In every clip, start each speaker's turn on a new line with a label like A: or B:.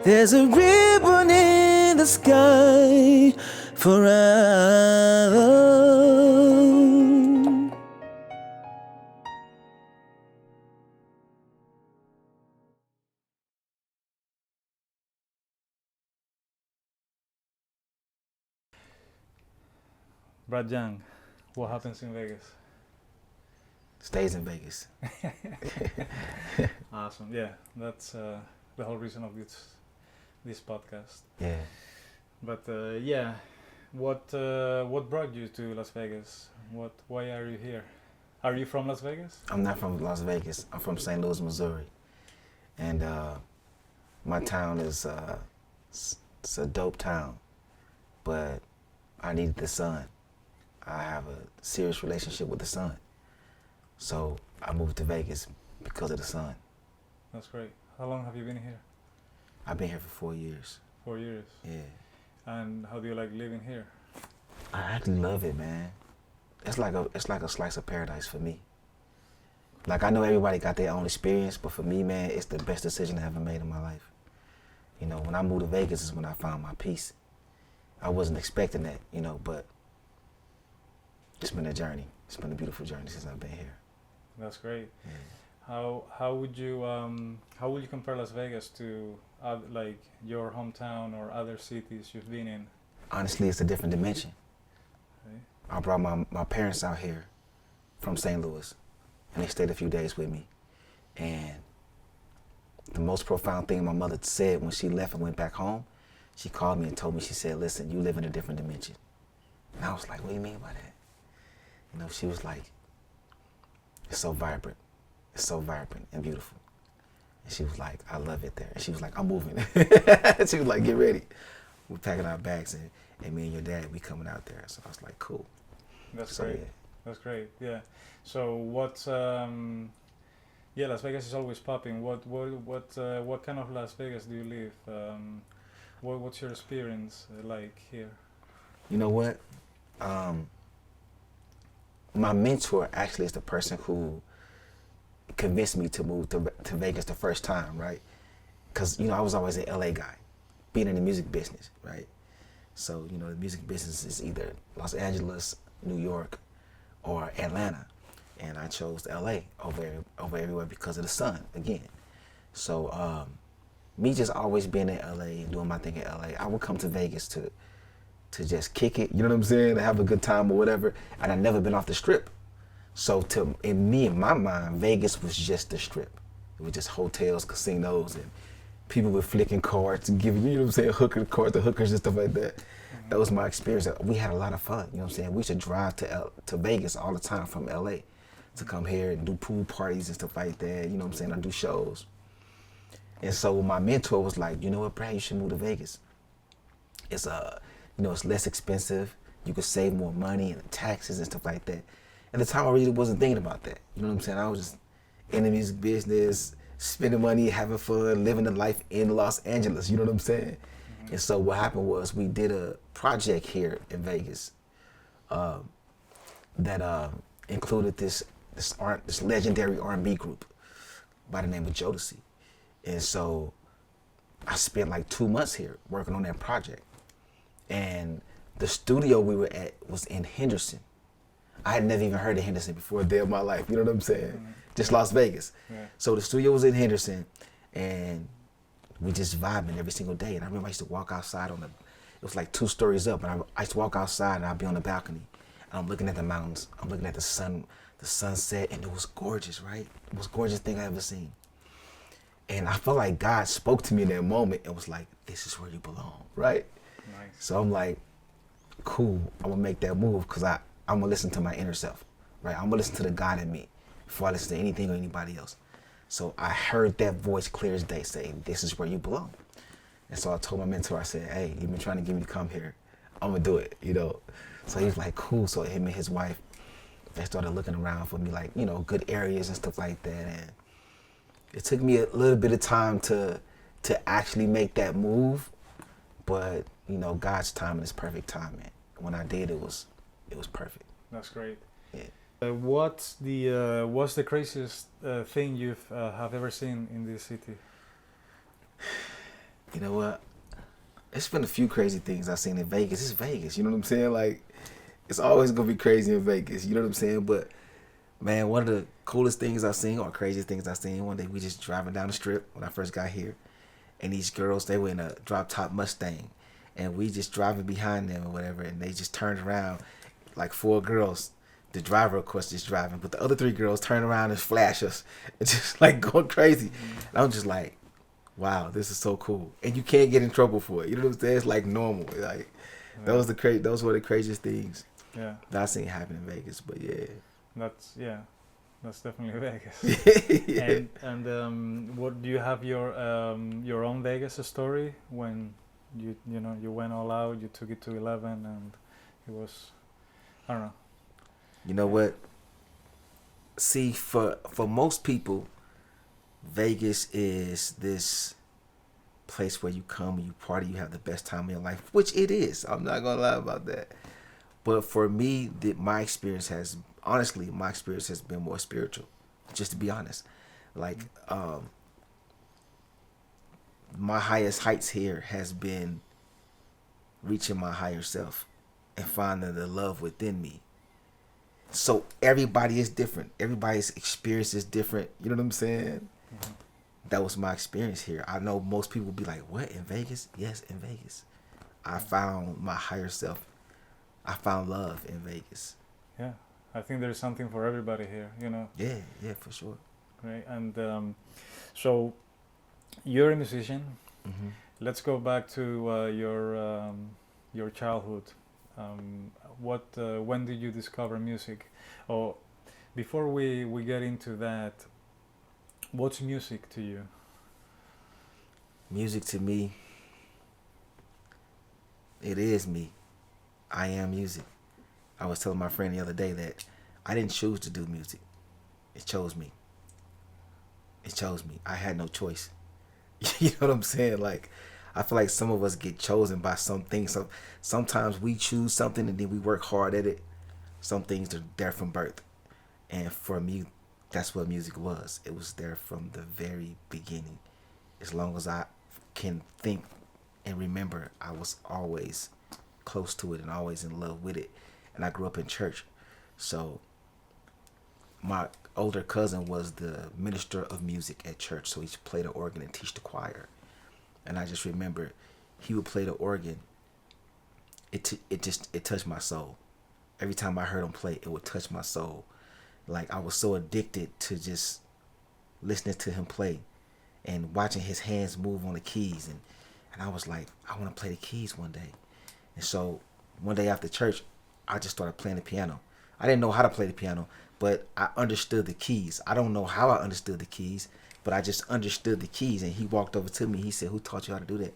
A: There's a ribbon in the sky forever.
B: Brad Young, what happens in Vegas?
A: Stays in Vegas.
B: Awesome. Yeah, that's the whole reason of this podcast.
A: Yeah.
B: But yeah, what brought you to Las Vegas? Why are you here? Are you from Las Vegas?
A: I'm not from Las Vegas. I'm from St. Louis, Missouri. And my town is it's a dope town, but I needed the sun. I have a serious relationship with the sun. So I moved to Vegas because of the sun.
B: That's great. How long have you been here?
A: I've been here for 4 years.
B: 4 years.
A: Yeah.
B: And how do you like living here?
A: I actually love it, man. It's like a slice of paradise for me. Like, I know everybody got their own experience, but for me, man, it's the best decision I ever made in my life. You know, when I moved to Vegas is when I found my peace. I wasn't expecting that, you know, but it's been a journey. It's been a beautiful journey since I've been here.
B: That's great.
A: Yeah.
B: How would you compare Las Vegas to like your hometown or other cities you've been in?
A: Honestly, it's a different dimension.
B: Okay.
A: I brought my parents out here from St. Louis, and they stayed a few days with me. And the most profound thing my mother said when she left and went back home, she called me and told me, she said, listen, you live in a different dimension. And I was like, what do you mean by that? You know, she was like, it's so vibrant. It's so vibrant and beautiful. And she was like, I love it there. And she was like, I'm moving. She was like, get ready. We're packing our bags, and me and your dad, we coming out there. So I was like, cool.
B: That's
A: So,
B: great.
A: yeah.
B: That's great. Yeah. So yeah, Las Vegas is always popping. What kind of Las Vegas do you live? What's your experience like here?
A: You know what? My mentor actually is the person who convinced me to move to Vegas the first time, right? Because, you know, I was always an LA guy, being in the music business, right? So, you know, the music business is either Los Angeles, New York, or Atlanta. And I chose LA over everywhere because of the sun, again. So, me just always being in LA and doing my thing in LA, I would come to Vegas to just kick it, you know what I'm saying, to have a good time or whatever. And I'd never been off the strip. So in my mind, Vegas was just the strip. It was just hotels, casinos, and people were flicking cards and giving, you know what I'm saying, hooker cards to hookers and stuff like that. Mm-hmm. That was my experience. We had a lot of fun, you know what I'm saying. We used to drive to Vegas all the time from LA to come here and do pool parties and stuff like that, you know what I'm saying, I do shows. And so my mentor was like, you know what, Brad, you should move to Vegas. It's you know, it's less expensive. You could save more money and taxes and stuff like that. At the time, I really wasn't thinking about that. You know what I'm saying? I was just in the music business, spending money, having fun, living the life in Los Angeles. You know what I'm saying? Mm-hmm. And so what happened was we did a project here in Vegas that included this legendary R&B group by the name of Jodeci. And so I spent like 2 months here working on that project. And the studio we were at was in Henderson. I had never even heard of Henderson before a day of my life. You know what I'm saying? Mm-hmm. Just Las Vegas. Yeah. So the studio was in Henderson, and we just vibing every single day. And I remember I used to walk outside it was like 2 stories up, and I used to walk outside and I'd be on the balcony. And I'm looking at the mountains. I'm looking at the sun, the sunset, and it was gorgeous, right? The most gorgeous thing I ever seen. And I felt like God spoke to me in that moment and was like, this is where you belong, right?
B: Nice.
A: So I'm like, cool, I'm gonna make that move because I'm gonna listen to my inner self, right? I'm gonna listen to the God in me before I listen to anything or anybody else. So I heard that voice clear as day saying, this is where you belong. And so I told my mentor, I said, hey, you've been trying to get me to come here. I'm gonna do it, you know? So he was like, cool. So him and his wife, they started looking around for me, like, you know, good areas and stuff like that. And it took me a little bit of time to actually make that move, but you know, God's timing is perfect timing. When I did, it was perfect.
B: That's great.
A: Yeah.
B: What's the craziest thing you've have ever seen in this city?
A: You know what? It's been a few crazy things I've seen in Vegas. It's Vegas, you know what I'm saying? Like, it's always gonna be crazy in Vegas, you know what I'm saying? But man, one of the coolest things I've seen, or craziest things I've seen, one day we just driving down the strip when I first got here, and these girls, they were in a drop top Mustang, and we just driving behind them or whatever, and they just turned around, like four girls. The driver, of course, just driving, but the other three girls turn around and flash us, and just like going crazy. And I'm just like, wow, this is so cool, and you can't get in trouble for it. You know what I'm saying? It's like normal. Like
B: Yeah.
A: those were the craziest things
B: Yeah.
A: that I seen happen in Vegas. But yeah,
B: That's definitely Vegas.
A: yeah.
B: And what do you have your own Vegas story when you went all out, you took it to 11, and it was, I don't know.
A: You know what? See, for most people, Vegas is this place where you come and you party, you have the best time of your life, which it is. I'm not gonna lie about that. But for me, my experience has honestly, my experience has been more spiritual. Just to be honest, like my highest heights here has been reaching my higher self and finding the love within me. So everybody is different. Everybody's experience is different. You know what I'm saying?
B: Mhm.
A: That was my experience here. I know most people be like, "What, in Vegas?" Yes, in Vegas. I found my higher self. I found love in Vegas.
B: Yeah, I think there's something for everybody here,
A: Yeah, yeah, for sure.
B: right? And so you're a musician.
A: Hmm.
B: Let's go back to your childhood. When did you discover music? Oh, before we get into that, what's music to you?
A: Music to me, it is me. I am music. I was telling my friend the other day that I didn't choose to do music. It chose me. It chose me. I had no choice. You know what I'm saying? Like, I feel like some of us get chosen by some things. Sometimes we choose something and then we work hard at it. Some things are there from birth. And for me, that's what music was. It was there from the very beginning. As long as I can think and remember, I was always close to it and always in love with it. And I grew up in church. So my older cousin was the minister of music at church. So he played the organ and teach the choir. And I just remember he would play the organ. It touched my soul. Every time I heard him play, it would touch my soul. Like, I was so addicted to just listening to him play and watching his hands move on the keys, and I was like, I want to play the keys one day. And so one day after church, I just started playing the piano. I didn't know how to play the piano, but I understood the keys. I don't know how I understood the keys, but I just understood the keys. And he walked over to me. He said, "Who taught you how to do that?"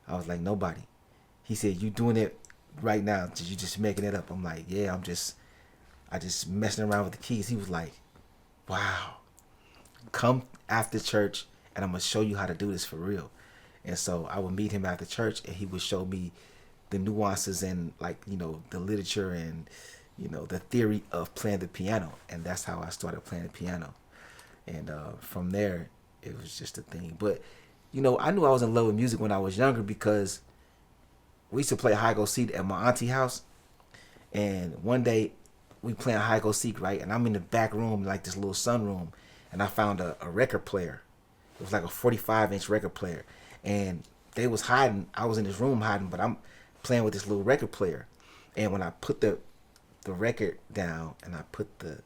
A: I was like, "Nobody." He said, "You doing it right now? You just making it up?" I'm like, "Yeah, I just messing around with the keys." He was like, "Wow, come after church and I'm gonna show you how to do this for real." And so I would meet him after church and he would show me the nuances and, like, the literature and, the theory of playing the piano. And that's how I started playing the piano. And from there, it was just a thing. But, I knew I was in love with music when I was younger because we used to play hide go seek at my auntie house. And one day we playing hide go seek, right? And I'm in the back room, like this little sunroom, and I found a record player. It was like a 45-inch record player. And they was hiding. I was in this room hiding, but I'm playing with this little record player. And when I put the record down and I put the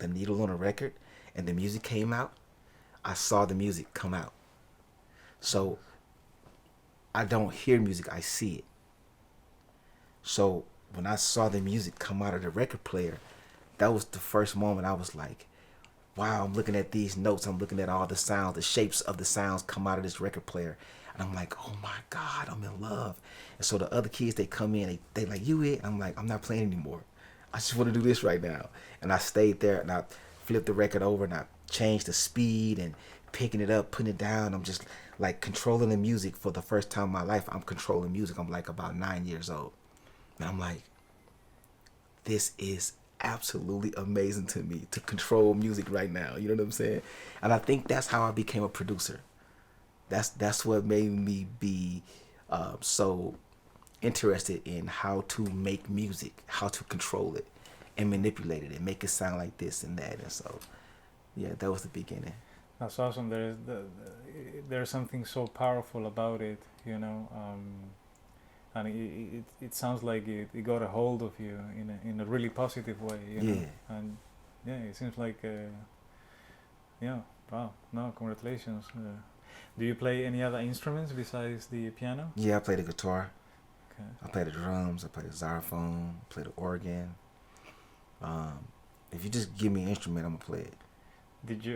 A: needle on the record and the music came out, I saw the music come out. So I don't hear music, I see it. So when I saw the music come out of the record player, that was the first moment I was like, wow, I'm looking at these notes. I'm looking at all the sounds, the shapes of the sounds come out of this record player. And I'm like, oh my God, I'm in love. And so the other kids, they come in, they like, "You it?" And I'm like, "I'm not playing anymore. I just want to do this right now." And I stayed there and I flipped the record over and I changed the speed and picking it up, putting it down. I'm just like controlling the music for the first time in my life. I'm controlling music. I'm like about 9 years old. And I'm like, this is absolutely amazing to me to control music right now. You know what I'm saying? And I think that's how I became a producer. That's what made me be so interested in how to make music, how to control it, and manipulate it, and make it sound like this and that. And so, yeah, that was the beginning.
B: That's awesome. There's something so powerful about it, and it sounds like it got a hold of you in a really positive way,
A: Yeah.
B: And yeah, it seems like yeah, wow, no, congratulations. Do you play any other instruments besides the piano?
A: Yeah, I play the guitar.
B: Okay.
A: I play the drums. I play the xylophone. I play the organ. If you just give me an instrument, I'm gonna play it.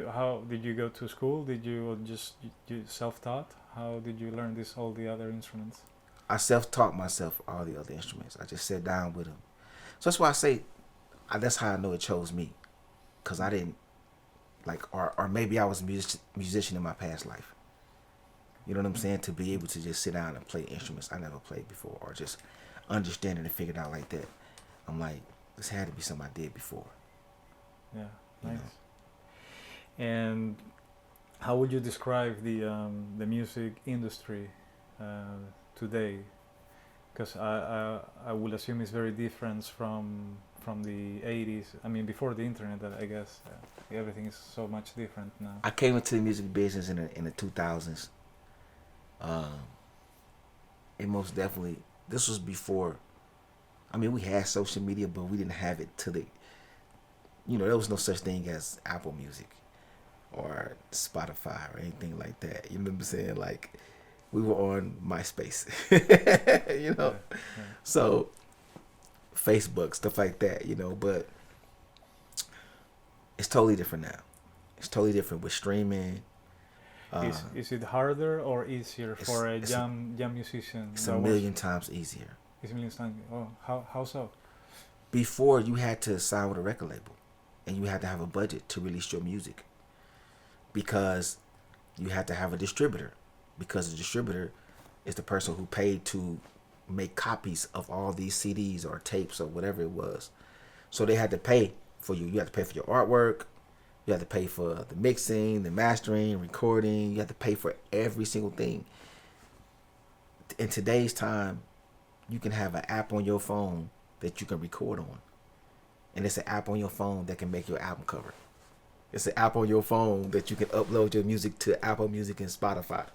B: How did you go to school? Did you just you self-taught? How did you learn all the other instruments?
A: I self-taught myself all the other instruments. I just sat down with them. So that's why I say that's how I know it chose me, cause I didn't or maybe I was a musician in my past life. You know what I'm saying? To be able to just sit down and play instruments I never played before, or just understand it and figure it out like that. I'm like, this had to be something I did before.
B: Yeah,
A: You
B: nice.
A: know?
B: And how would you describe the music industry today? Because I would assume it's very different from the 80s. I mean, before the internet, I guess everything is so much different now.
A: I came into the music business in the 2000s. It most definitely, this was before. I mean, we had social media, but we didn't have it to the. There was no such thing as Apple Music or Spotify or anything like that. You know what I'm saying? Like, we were on MySpace.
B: Yeah, yeah.
A: So Facebook, stuff like that, but it's totally different now. It's totally different with streaming.
B: Is it harder or easier for a
A: it's
B: young musician?
A: It's a million times easier.
B: It's a million times. Oh, how so?
A: Before, you had to sign with a record label, and you had to have a budget to release your music, because you had to have a distributor, because the distributor is the person who paid to make copies of all these CDs or tapes or whatever it was. So they had to pay for you. You had to pay for your artwork. You had to pay for the mixing, the mastering, recording. You had to pay for every single thing. In today's time, you can have an app on your phone that you can record on. And it's an app on your phone that can make your album cover. It's an app on your phone that you can upload your music to Apple Music and Spotify.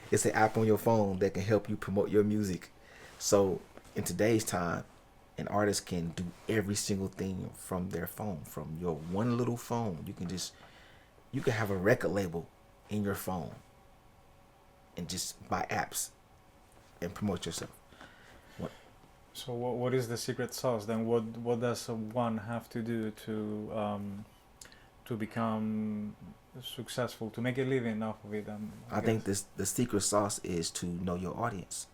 A: It's an app on your phone that can help you promote your music. So in today's time, an artist can do every single thing from their phone, from your one little phone. You can have a record label in your phone and just buy apps and promote yourself.
B: So what is the secret sauce then? What does one have to do to become successful, to make a living off of it?
A: I think the secret sauce is to know your audience.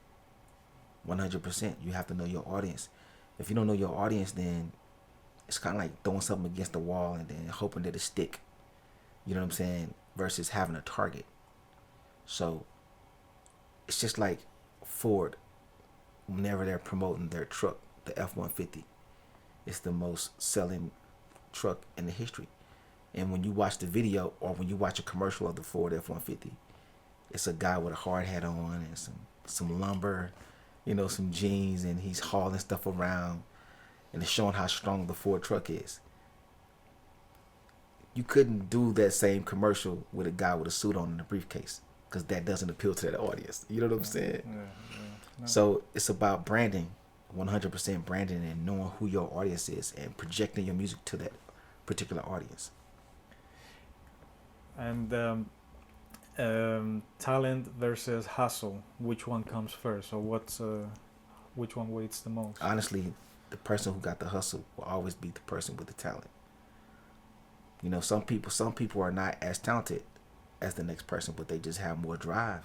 A: 100%. You have to know your audience. If you don't know your audience, then it's kind of like throwing something against the wall and then hoping that it stick. You know what I'm saying? Versus having a target. So it's just like Ford, whenever they're promoting their truck, the F-150. It's the most selling truck in the history. And when you watch the video or when you watch a commercial of the Ford F-150, it's a guy with a hard hat on and some lumber, some jeans, and he's hauling stuff around, and it's showing how strong the Ford truck is. You couldn't do that same commercial with a guy with a suit on and a briefcase, because that doesn't appeal to that audience. You know what I'm saying?
B: Yeah. No.
A: So it's about branding, 100% branding, and knowing who your audience is and projecting your music to that particular audience.
B: And talent versus hustle, which one comes first, or which one weighs the most?
A: Honestly, the person who got the hustle will always be the person with the talent. Some people are not as talented as the next person, but they just have more drive.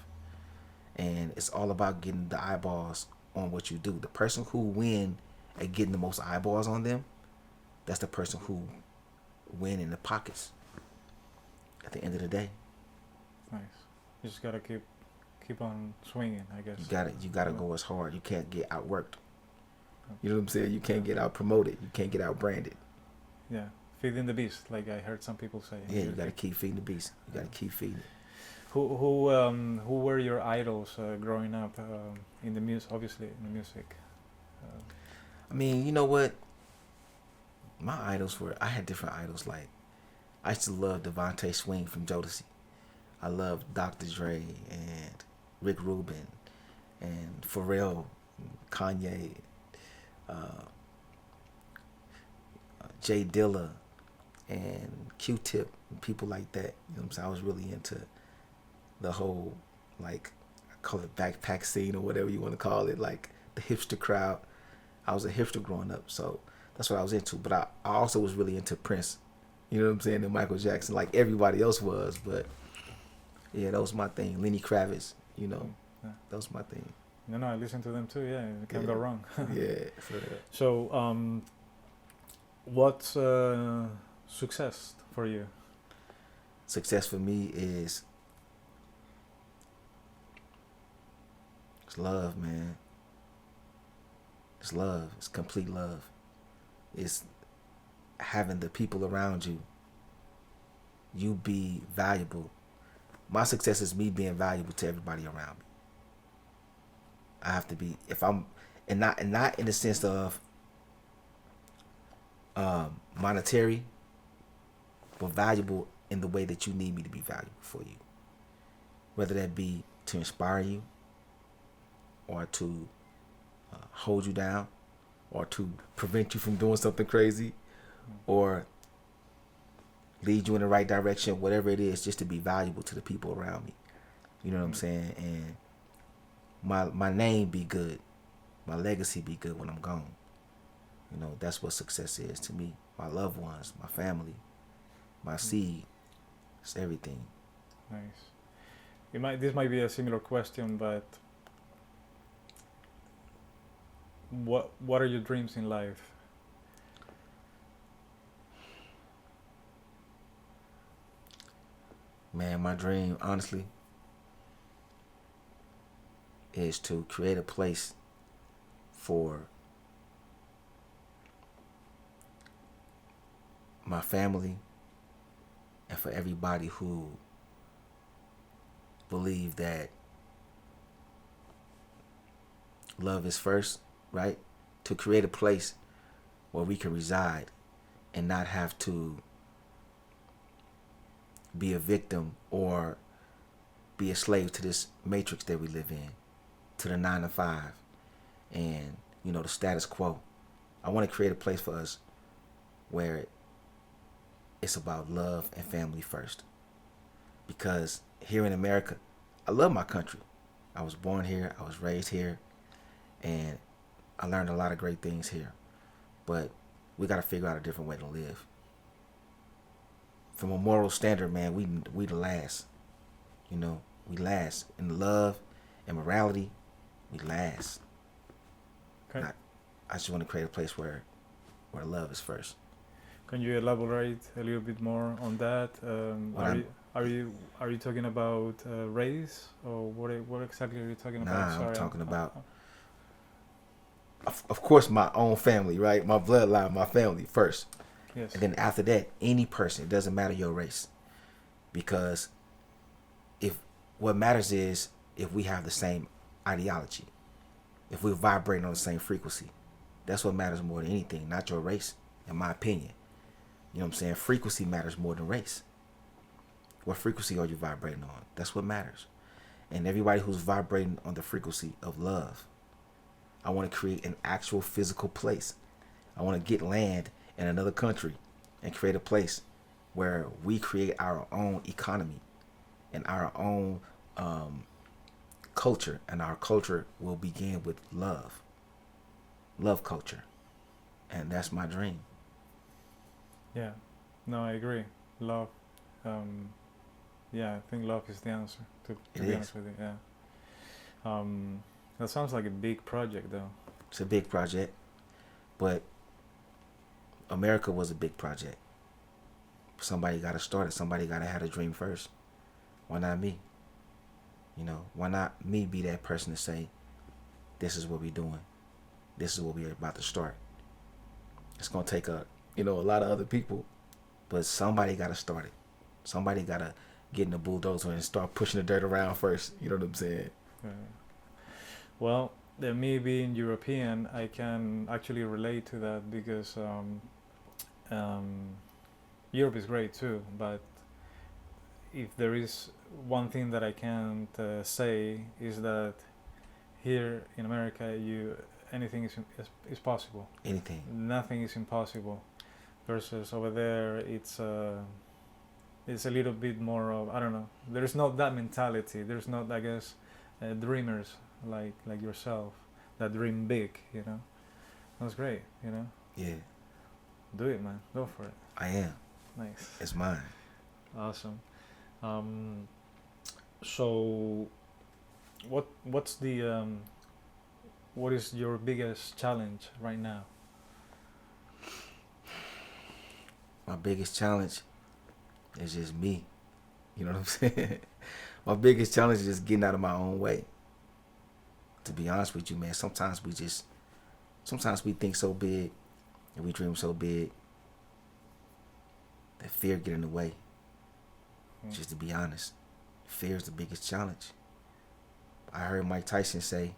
A: And it's all about getting the eyeballs on what you do. The person who win at getting the most eyeballs on them, that's the person who win in the pockets at the end of the day.
B: Nice. You just gotta keep on swinging, I guess.
A: You gotta go as hard. You can't get outworked. You know what I'm saying? You can't get out promoted. You can't get out branded.
B: Yeah, feeding the beast, like I heard some people say.
A: Yeah, you gotta keep feeding the beast. You gotta keep feeding it.
B: Who were your idols growing up in the music? Obviously, in the music. Uh,
A: I mean, you know what? My idols were, I had different idols. Like, I used to love Devontae Swing from Jodeci. I loved Dr. Dre and Rick Rubin and Pharrell, Kanye, uh, Jay Dilla, and Q-Tip, and people like that. You know what I'm saying? I was really into the whole, like, I call it backpack scene or whatever you want to call it, like the hipster crowd. I was a hipster growing up, so that's what I was into. But I also was really into Prince, you know what I'm saying, and Michael Jackson, like everybody else was. But yeah, that was my thing. Lenny Kravitz, you know,
B: yeah.
A: that was my thing.
B: No, I listen to them too. Yeah, you can't
A: Yeah.
B: go wrong.
A: Yeah. So,
B: So, what's success for you?
A: success for me is it's love, man. It's love. It's complete love. It's having the people around you. You be valuable. My success is me being valuable to everybody around me. I have to be, if I'm, and not in the sense of monetary, but valuable in the way that you need me to be valuable for you. Whether that be to inspire you, or to hold you down, or to prevent you from doing something crazy, or lead you in the right direction, whatever it is, just to be valuable to the people around me. You know what I'm saying? And my name be good, my legacy be good when I'm gone. You know, that's what success is to me. My loved ones, my family, my seed, it's everything.
B: Nice. This might be a similar question, but what are your dreams in life?
A: Man, my dream, honestly, is to create a place for my family and for everybody who believe that love is first, right? To create a place where we can reside and not have to be a victim or be a slave to this matrix that we live in, to the 9 to 5, and you know, the status quo. I want to create a place for us where it's about love and family first. Because here in America, I love my country. I was born here, I was raised here, and I learned a lot of great things here. But we got to figure out a different way to live. From a moral standard, man, we the last. You know, we last in love and morality. We last.
B: Okay.
A: I just want to create a place where love is first.
B: Can you elaborate a little bit more on that? Are you talking about race, or what exactly are you talking about?
A: Nah,
B: Sorry,
A: I'm talking about, of course, my own family, right? My bloodline, my family first.
B: yes.
A: And then after that, any person, it doesn't matter your race. Because if what matters is if we have the same ideology, if we're vibrating on the same frequency, that's what matters more than anything, not your race, in my opinion. You know what I'm saying? Frequency matters more than race. What frequency are you vibrating on? That's what matters. And everybody who's vibrating on the frequency of love, I want to create an actual physical place. I want to get land in another country and create a place where we create our own economy and our own culture. And our culture will begin with love. Love culture. And that's my dream.
B: Yeah. No, I agree. Love. Yeah, I think love is the answer. To be honest with you, yeah. That sounds like a big project, though.
A: It's a big project, but America was a big project. Somebody got to start it. Somebody got to have a dream first. Why not me? You know, why not me be that person to say, this is what we're doing. This is what we're about to start. It's going to take a lot of other people, but somebody got to start it. Somebody got to get in the bulldozer and start pushing the dirt around first. You know what I'm saying?
B: Well, me being European, I can actually relate to that because Europe is great too. But if there is one thing that I can't say is that here in America, anything is possible.
A: Anything.
B: Nothing is impossible. Versus over there, it's a little bit more of, I don't know. There's not that mentality. There's not, I guess, dreamers like yourself that dream big. You know, that's great. You know.
A: Yeah.
B: Do it, man. Go for it.
A: I am.
B: Nice.
A: It's mine.
B: Awesome. So, what's the what is your biggest challenge right now?
A: My biggest challenge is just me. You know what I'm saying? My biggest challenge is just getting out of my own way. To be honest with you, man, sometimes we think so big and we dream so big that fear get in the way. Just to be honest, fear is the biggest challenge. I heard Mike Tyson say,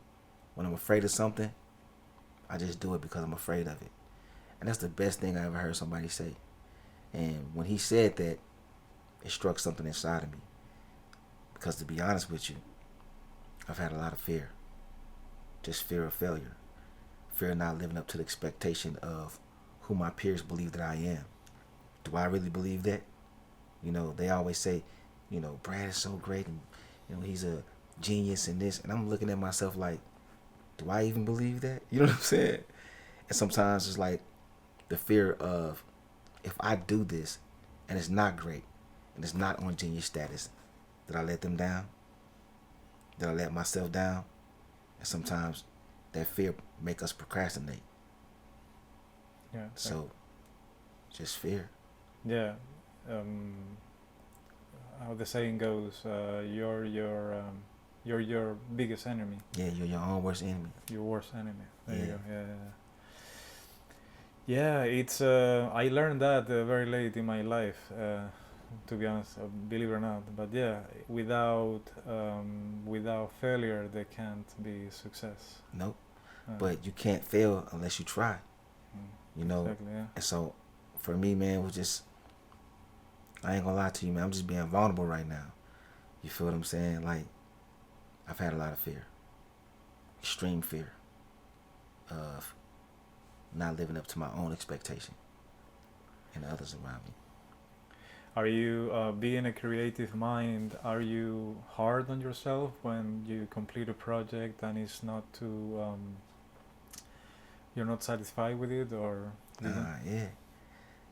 A: when I'm afraid of something, I just do it because I'm afraid of it. And that's the best thing I ever heard somebody say. And when he said that, it struck something inside of me. Because to be honest with you, I've had a lot of fear. Just fear of failure. Fear of not living up to the expectation of who my peers believe that I am. Do I really believe that? You know, they always say, you know, Brad is so great and, you know, he's a genius in this. And I'm looking at myself like, do I even believe that? You know what I'm saying? And sometimes it's like the fear of, if I do this and it's not great and it's not on genius status, did I let them down? Did I let myself down? And sometimes that fear make us procrastinate.
B: Yeah.
A: So, just fear.
B: Yeah. How the saying goes, you're your biggest enemy.
A: Yeah, you're your own worst enemy.
B: Your worst enemy. There
A: Yeah.
B: you go. Yeah. Yeah, it's I learned that very late in my life, to be honest, believe it or not. But yeah, without failure, there can't be success.
A: Nope. But you can't fail unless you try. You know.
B: Exactly. Yeah.
A: And so, for me, man, it was just, I ain't gonna lie to you, man. I'm just being vulnerable right now. You feel what I'm saying? Like, I've had a lot of fear. Extreme fear of not living up to my own expectation and others around me.
B: Are you, being a creative mind, are you hard on yourself when you complete a project and it's not too, you're not satisfied with it, or?
A: Yeah.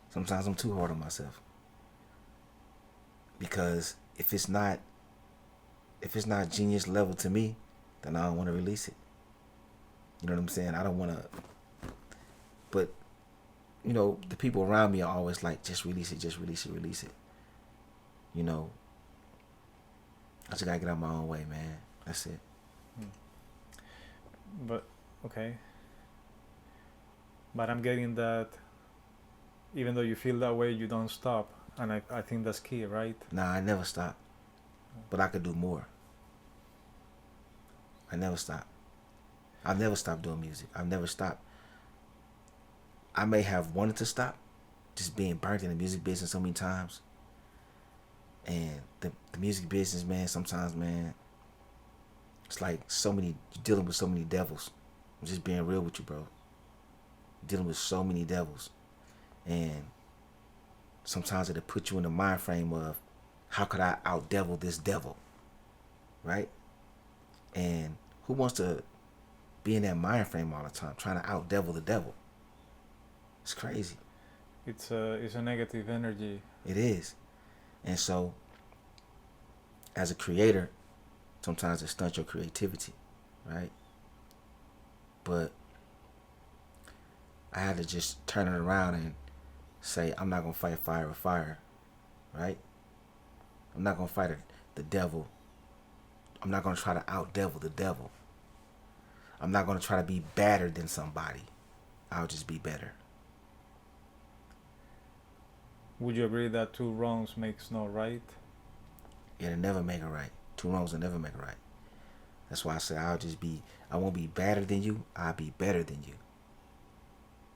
A: Sometimes I'm too hard on myself. Because if it's not genius level to me, then I don't want to release it. You know what I'm saying? I don't want to. But, you know, the people around me are always like, just release it. You know, I just got to get out my own way, man. That's it.
B: But, okay. But I'm getting that even though you feel that way, you don't stop. And I think that's key, right?
A: Nah, I never stop. But I could do more. I never stop. I've never stopped doing music. I've never stopped. I may have wanted to stop, just being burnt in the music business so many times. And the music business, man, sometimes, man, it's like you're dealing with so many devils. I'm just being real with you, bro. You're dealing with so many devils. And sometimes it'll put you in the mind frame of, how could I out-devil this devil? Right? And who wants to be in that mind frame all the time, trying to out-devil the devil? It's crazy.
B: It's a negative energy.
A: It is. And so, as a creator, sometimes it stunts your creativity, right? But I had to just turn it around and say, I'm not going to fight fire with fire, right? I'm not going to fight the devil. I'm not going to try to out-devil the devil. I'm not going to try to be better than somebody. I'll just be better.
B: Would you agree that two wrongs makes no right?
A: It'll never make it right. Two wrongs will never make it right. That's why I say I won't be badder than you. I'll be better than you.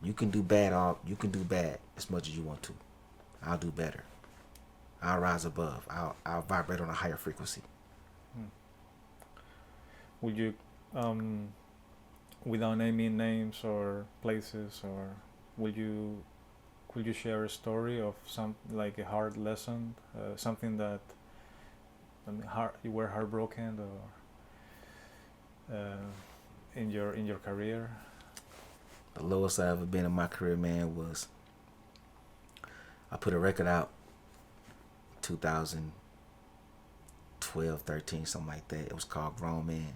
A: You can do bad as much as you want to. I'll do better. I'll rise above. I'll vibrate on a higher frequency.
B: Hmm. Would you, without naming names or places, or could you share a story of some like a hard lesson, something that you were heartbroken or in your career?
A: The lowest I ever been in my career, man, was I put a record out 2012, 13, something like that. It was called Grown Man.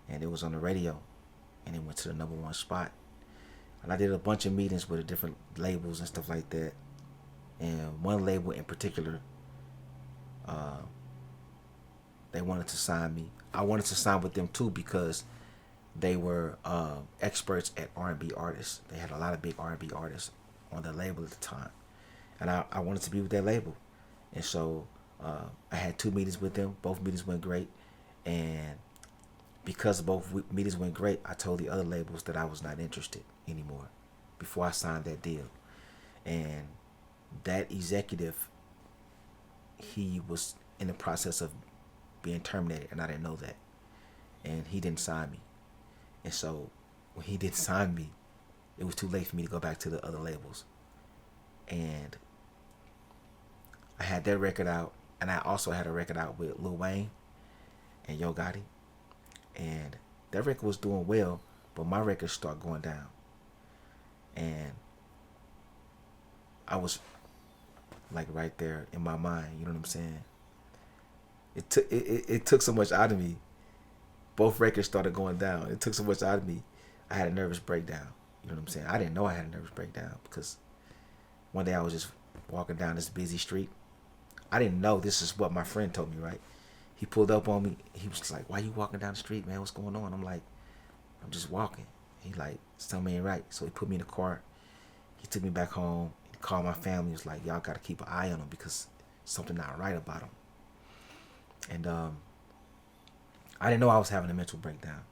A: And it was on the radio. And it went to the #1 spot. And I did a bunch of meetings with the different labels and stuff like that. And one label in particular, they wanted to sign me. I wanted to sign with them too because they were experts at R&B artists. They had a lot of big R&B artists on their label at the time. And I wanted to be with that label. And so I had 2 meetings with them. Both meetings went great. And because both meetings went great, I told the other labels that I was not interested anymore before I signed that deal. And that executive, he was in the process of being terminated, and I didn't know that. And he didn't sign me. And so when he didn't sign me, it was too late for me to go back to the other labels. And I had that record out, and I also had a record out with Lil Wayne and Yo Gotti. And that record was doing well, but my records started going down. And I was like right there in my mind, you know what I'm saying? It took so much out of me. Both records started going down. It took so much out of me. I had a nervous breakdown. You know what I'm saying? I didn't know I had a nervous breakdown because one day I was just walking down this busy street. I didn't know this is what my friend told me, right? He pulled up on me. He was like, "Why you walking down the street, man? What's going on?" I'm like, "I'm just walking." He like, "Something ain't right." So he put me in the car. He took me back home. He called my family. He was like, "Y'all got to keep an eye on him because something not right about him." And I didn't know I was having a mental breakdown.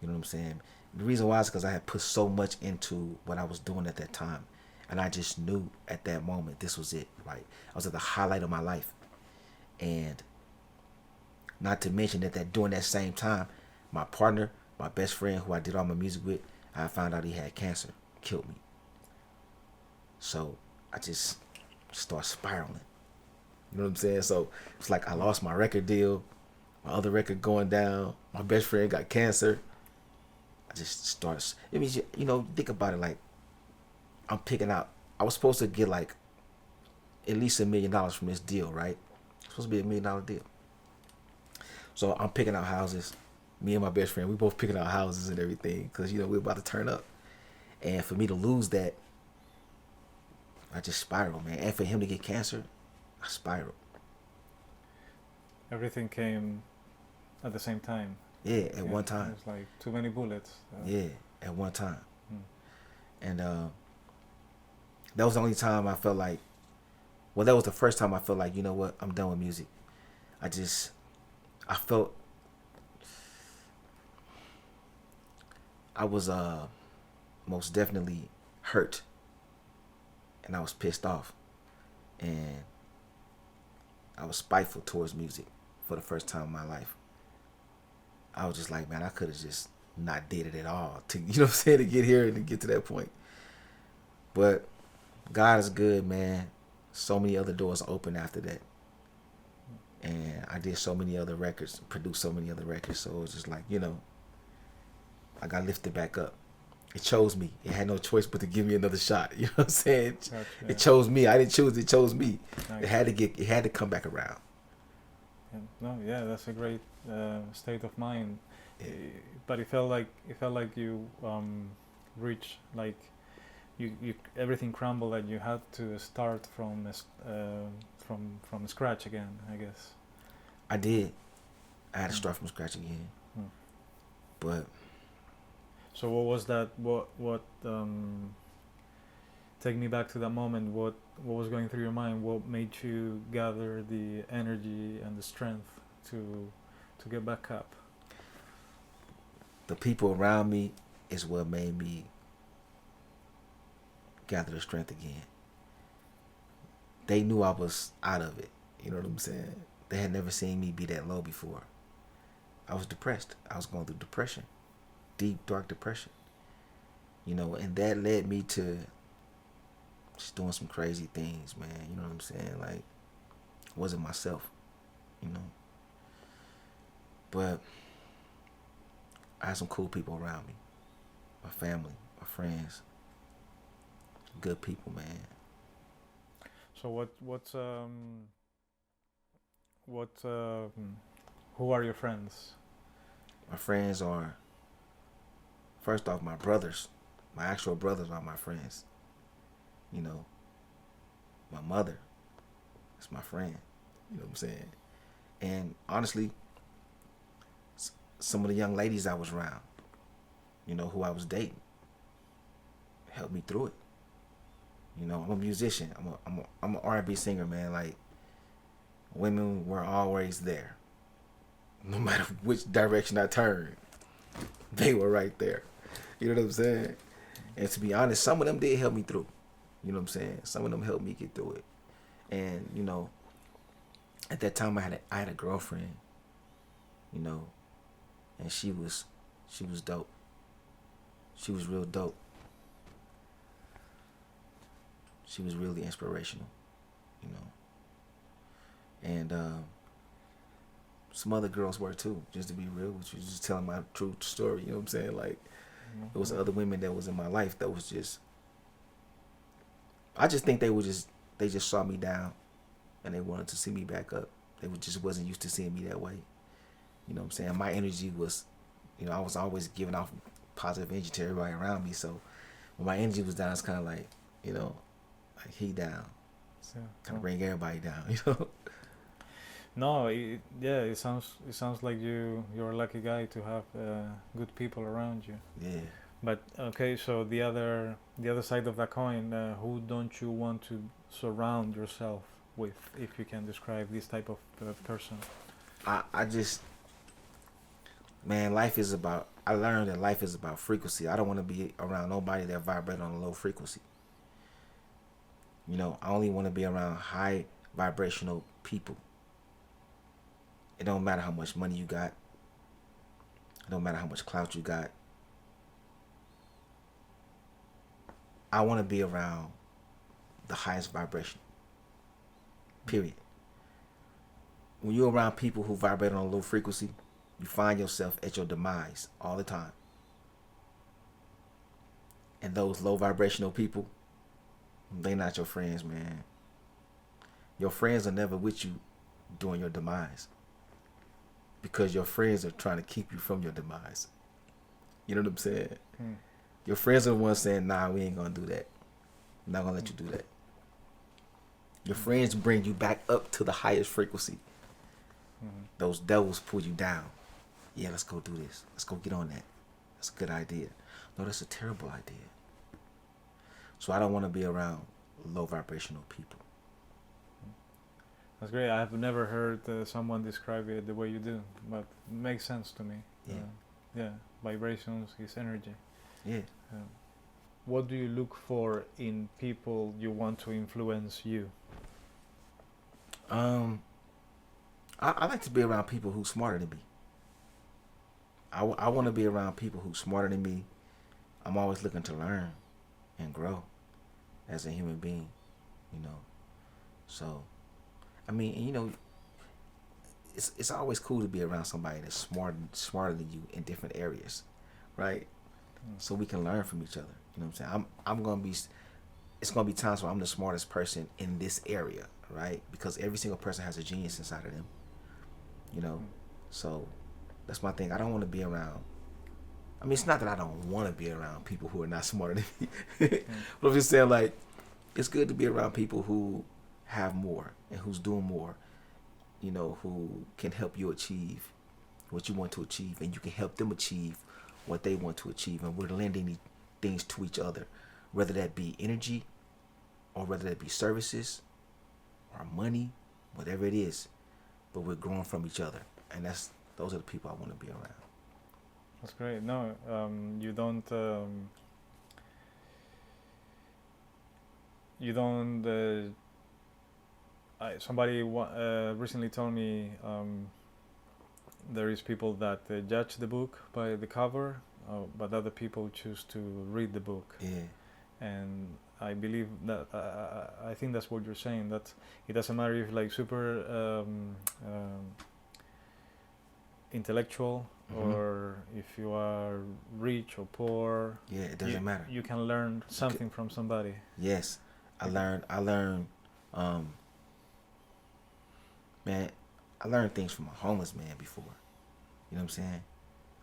A: You know what I'm saying? The reason why is because I had put so much into what I was doing at that time. And I just knew at that moment this was it, right? I was at the highlight of my life. And not to mention that during that same time, my partner, my best friend who I did all my music with, I found out he had cancer, killed me. So I just started spiraling. You know what I'm saying? So it's like I lost my record deal, my other record going down, my best friend got cancer. I just started, it means, think about it, like I'm picking out, I was supposed to get like at least $1 million from this deal, right? It's supposed to be $1 million deal. So I'm picking out houses. Me and my best friend, we both picking out houses and everything because, we're about to turn up. And for me to lose that, I just spiraled, man. And for him to get cancer, I spiraled.
B: Everything came at the same time.
A: Yeah, at one time.
B: It was like too many bullets.
A: Yeah, at one time. And that was the only time I felt like, that was the first time I felt like, you know what, I'm done with music. I felt, I was most definitely hurt. And I was pissed off. And I was spiteful towards music for the first time in my life. I was just like, man, I could have just not did it at all to, to get here and to get to that point. But God is good, man. So many other doors opened after that. And I did so many other records, produced so many other records. So it was just like, I got lifted back up. It chose me. It had no choice but to give me another shot. You know what I'm saying? Gotcha. It chose me. I didn't choose it. It chose me. Nice. It had to come back around.
B: Yeah, that's a great state of mind. Yeah. But it felt like you reached like you everything crumbled and you had to start from scratch again, I guess.
A: I did. I had to start from scratch again. But
B: so what was that? take me back to that moment. What was going through your mind? What made you gather the energy and the strength to get back up?
A: The people around me is what made me gather the strength again. They knew I was out of it. You know what I'm saying? They had never seen me be that low before. I was depressed. I was going through depression, deep, dark depression. You know, and that led me to just doing some crazy things, man. You know what I'm saying? Like, wasn't myself, you know. But I had some cool people around me. My family, my friends. Good people, man.
B: So who are your friends?
A: My friends are, first off, my brothers. My actual brothers are my friends. You know, my mother is my friend. You know what I'm saying? And honestly, some of the young ladies I was around, you know, who I was dating, helped me through it. You know, I'm a musician. I'm an R&B singer, man. Like, women were always there. No matter which direction I turned, they were right there. You know what I'm saying? And to be honest, some of them did help me through. You know what I'm saying? Some of them helped me get through it. And, you know, at that time I had a girlfriend, you know, and she was dope. She was real dope. She was really inspirational, you know. And some other girls were too, just to be real with you, just telling my true story, you know what I'm saying? Like, there was other women that was in my life that was just, I just think they just saw me down and they wanted to see me back up. They just wasn't used to seeing me that way. You know what I'm saying? My energy was, you know, I was always giving off positive energy to everybody around me. So when my energy was down, it's kind of like, you know, like he down.
B: So,
A: Kind of bring everybody down, you know?
B: No, it sounds like you're a lucky guy to have good people around you.
A: Yeah.
B: But okay, so the other side of that coin, who don't you want to surround yourself with, if you can describe this type of person?
A: I just, man, I learned that life is about frequency. I don't want to be around nobody that vibrate on a low frequency. You know, I only want to be around high vibrational people. It don't matter how much money you got. It don't matter how much clout you got. I want to be around the highest vibration. Period. When you're around people who vibrate on a low frequency, you find yourself at your demise all the time. And those low vibrational people, they not your friends, man. Your friends are never with you during your demise. Because your friends are trying to keep you from your demise. You know what I'm saying? Your friends are the ones saying, nah, we ain't gonna do that. I'm not gonna let you do that. Your friends bring you back up to the highest frequency. Those devils pull you down. Yeah, let's go do this. Let's go get on that. That's a good idea. No, that's a terrible idea. So I don't want to be around low vibrational people.
B: That's great. I've never heard someone describe it the way you do, but it makes sense to me.
A: Yeah.
B: Yeah. Vibrations is energy.
A: Yeah.
B: What do you look for in people you want to influence you?
A: I like to be around people who's smarter than me. I want to be around people who's smarter than me. I'm always looking to learn and grow as a human being, you know. So, I mean, you know, it's always cool to be around somebody that's smarter than you in different areas, right? So we can learn from each other. You know what I'm saying? I'm gonna be. It's gonna be times where I'm the smartest person in this area, right? Because every single person has a genius inside of them. You know, so that's my thing. I don't want to be around. I mean, it's not that I don't want to be around people who are not smarter than me, but I'm just saying, like, it's good to be around people who have more and who's doing more. You know, who can help you achieve what you want to achieve, and you can help them achieve what they want to achieve, and we're lending things to each other, whether that be energy, or whether it be services or money, whatever it is, but we're growing from each other, and those are the people I want to be around.
B: That's great. No, you don't. You don't. Somebody recently told me there is people that judge the book by the cover, but other people choose to read the book.
A: Yeah.
B: And I believe that I think that's what you're saying. That it doesn't matter if like super intellectual or if you are rich or poor.
A: Yeah, it doesn't matter.
B: You can learn something from somebody.
A: Yes, I learned. Man, I learned things from a homeless man before. You know what I'm saying?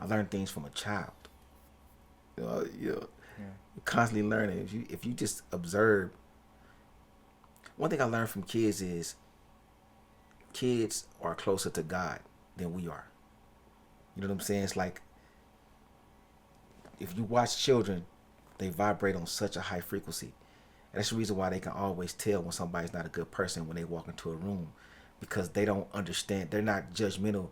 A: I learned things from a child. You're constantly learning. If you just observe. One thing I learned from kids is kids are closer to God than we are. You know what I'm saying? It's like if you watch children, they vibrate on such a high frequency. And that's the reason why they can always tell when somebody's not a good person when they walk into a room, because they don't understand. They're not judgmental.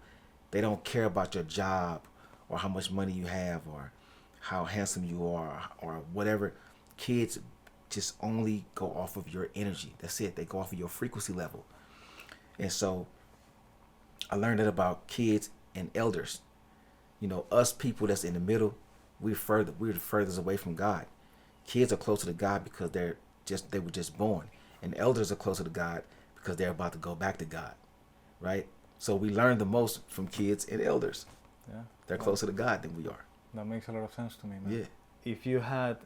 A: They don't care about your job or how much money you have or how handsome you are or whatever. Kids just only go off of your energy. That's it. They go off of your frequency level. And so I learned that about kids and elders. You know, us people that's in the middle, we're the furthest away from God. Kids are closer to God because they were just born. And elders are closer to God because they're about to go back to God. Right? So we learn the most from kids and elders.
B: Yeah.
A: They're closer to God than we are.
B: That makes a lot of sense to me, man.
A: Yeah.
B: If you had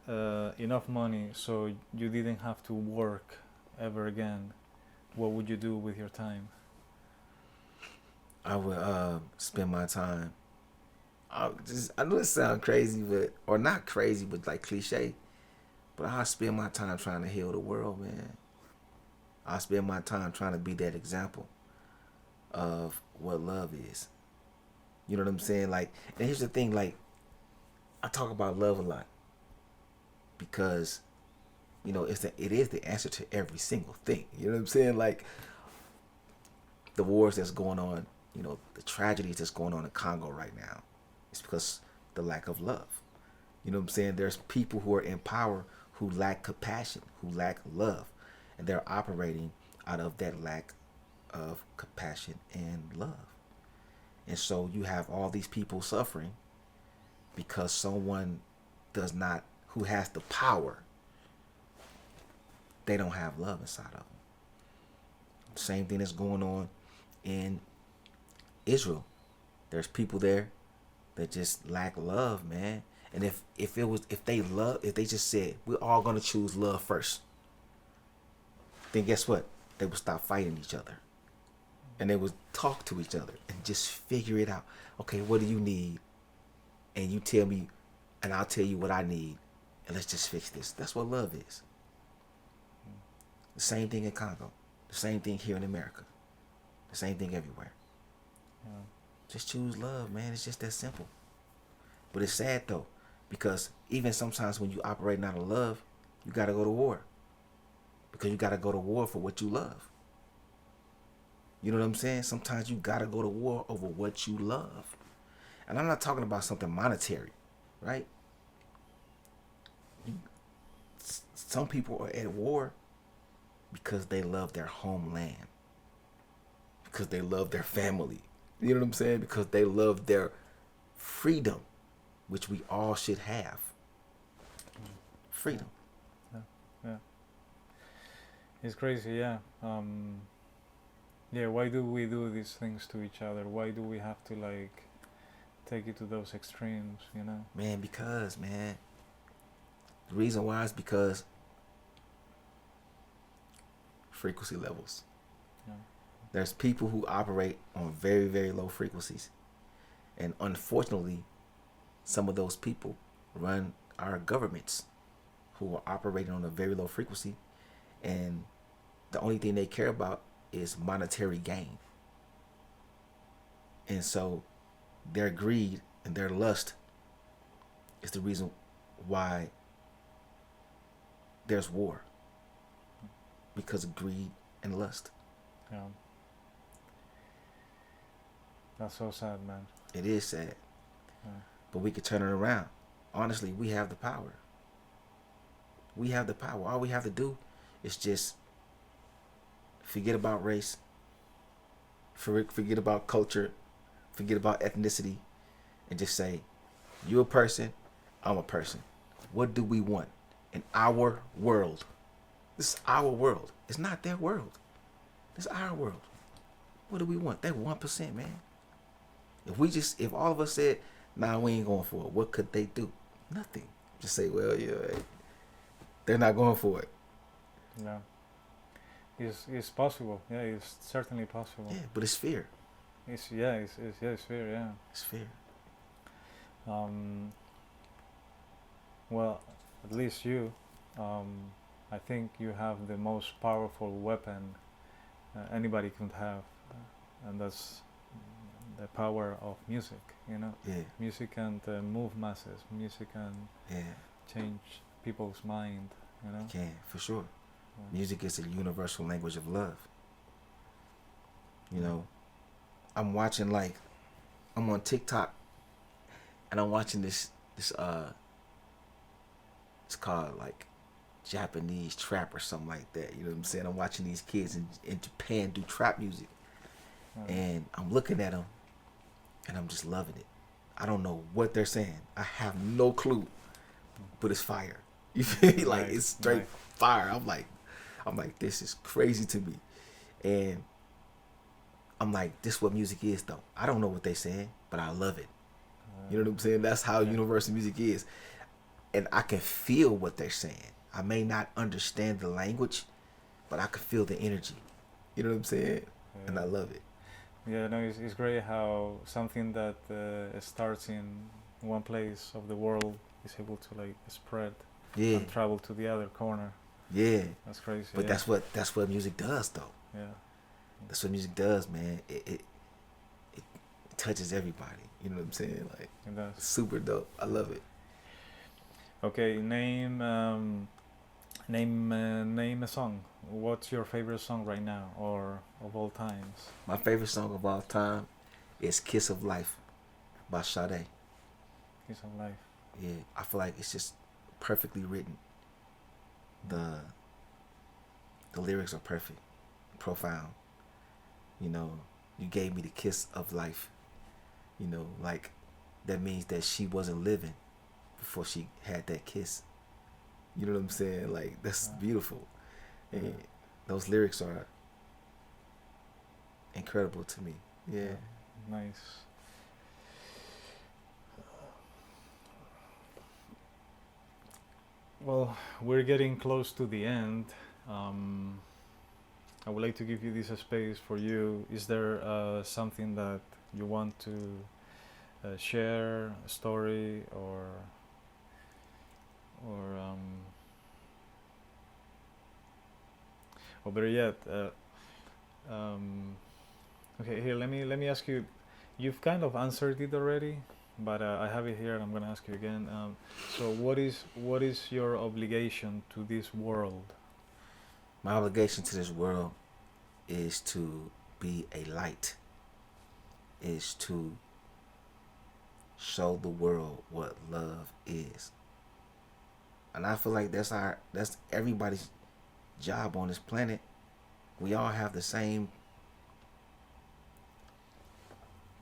B: enough money so you didn't have to work ever again, what would you do with your time?
A: I would spend my time. I know it sounds crazy, or not crazy, but like cliche. But I spend my time trying to heal the world, man. I spend my time trying to be that example of what love is. You know what I'm saying? Like, and here's the thing, like, I talk about love a lot because, you know, it is the answer to every single thing. You know what I'm saying? Like, the wars that's going on, you know, the tragedies that's going on in Congo right now, it's because the lack of love. You know what I'm saying? There's people who are in power who lack compassion, who lack love, and they're operating out of that lack of compassion and love. And so you have all these people suffering because someone who has the power, they don't have love inside of them. Same thing that's going on in Israel. There's people there that just lack love, man. And if they just said we're all gonna choose love first, then guess what? They would stop fighting each other, and they would talk to each other and just figure it out. Okay, what do you need? And you tell me, and I'll tell you what I need, and let's just fix this. That's what love is. The same thing in Congo, the same thing here in America, the same thing everywhere.
B: Yeah.
A: Just choose love, man. It's just that simple. But it's sad though, because even sometimes when you operate out of love, you gotta go to war. Because you gotta go to war for what you love. You know what I'm saying? Sometimes you gotta go to war over what you love. And I'm not talking about something monetary, right? Some people are at war because they love their homeland. Because they love their family. You know what I'm saying? Because they love their freedom, which we all should have. Freedom.
B: Yeah. It's crazy, yeah. Yeah, why do we do these things to each other? Why do we have to like take it to those extremes, you know?
A: Man, the reason why is because frequency levels.
B: Yeah.
A: There's people who operate on very, very low frequencies. And unfortunately, some of those people run our governments who are operating on a very low frequency. And the only thing they care about is monetary gain. And so their greed and their lust is the reason why there's war. because of greed and lust.
B: Yeah. That's so sad, man.
A: It is sad,
B: Yeah.
A: but we could turn it around. Honestly, we have the power. We have the power. All we have to do is just forget about race, forget about culture, forget about ethnicity, and just say, you're a person, I'm a person. What do we want in our world? This is our world. It's not their world. It's our world. What do we want? That 1%, man. If all of us said, nah, we ain't going for it, what could they do? Nothing. Just say, well, yeah, they're not going for it.
B: Yeah. It's possible. Yeah, it's certainly possible.
A: Yeah, but it's fear.
B: It's fair. Yeah.
A: It's fear.
B: Well, at least you, I think you have the most powerful weapon anybody could have, and that's the power of music. You know,
A: Yeah,
B: music can move masses. Music can
A: yeah,
B: change people's mind. You know,
A: can, for sure.
B: Yeah.
A: Music is a universal language of love. You know, I'm on TikTok, and I'm watching this it's called like Japanese trap or something like that. You know what I'm saying? I'm watching these kids in Japan do trap music, and I'm looking at them, and I'm just loving it. I don't know what they're saying. I have no clue, but it's fire. You feel me? Like, it's straight fire. I'm like, this is crazy to me, and I'm like, this is what music is, though. I don't know what they're saying, but I love it. You know what I'm saying? That's how universal music is. And I can feel what they're saying. I may not understand the language, but I can feel the energy. You know what I'm saying?
B: Yeah.
A: And I love it.
B: Yeah, no, it's great how something that starts in one place of the world is able to like spread
A: Yeah.
B: and travel to the other corner.
A: Yeah.
B: That's crazy.
A: But
B: yeah.
A: that's what music does, though.
B: Yeah.
A: That's what music does, man. It touches everybody. You know what I'm saying? Like,
B: It does.
A: super dope. I love it.
B: Okay, name a song. What's your favorite song right now, or of all times?
A: My favorite song of all time is "Kiss of Life" by Sade.
B: Kiss of Life.
A: Yeah, I feel like it's just perfectly written. The lyrics are perfect, profound. You know, you gave me the kiss of life. You know, like, that means that she wasn't living before she had that kiss. You know what I'm saying? Like, that's beautiful. And those lyrics are incredible to me. Yeah.
B: Nice. Well, we're getting close to the end. I would like to give you this space for you. Is there something that you want to share, a story, or better yet, okay, here, let me ask you. You've kind of answered it already, but I have it here, and I'm gonna ask you again. So, what is your obligation to this world?
A: My obligation to this world is to be a light, is to show the world what love is. And I feel like that's everybody's job on this planet. We all have the same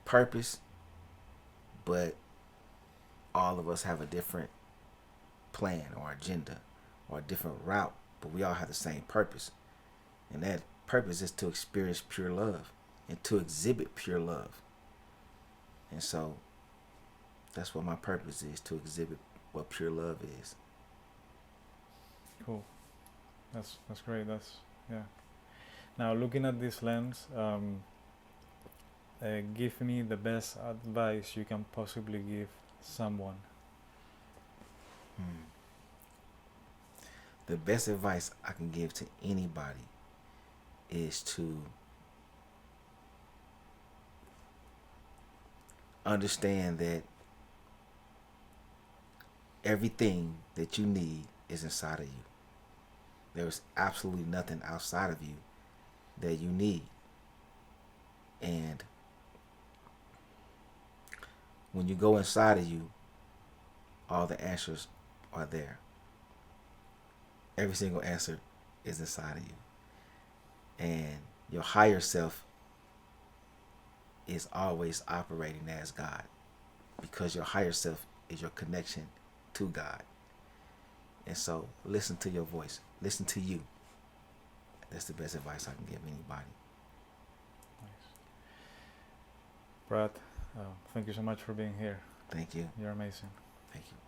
A: purpose, but all of us have a different plan or agenda or a different route, but we all have the same purpose. And that purpose is to experience pure love and to exhibit pure love. And so that's what my purpose is, to exhibit what pure love is.
B: Cool. That's great. Yeah. Now, looking at this lens, give me the best advice you can possibly give someone.
A: The best advice I can give to anybody is to understand that everything that you need is inside of you. There's absolutely nothing outside of you that you need. And when you go inside of you, all the answers are there. Every single answer is inside of you. And your higher self is always operating as God, because your higher self is your connection to God. And so listen to your voice. Listen to you. That's the best advice I can give anybody.
B: Nice. Brad, thank you so much for being here.
A: Thank you.
B: You're amazing.
A: Thank you.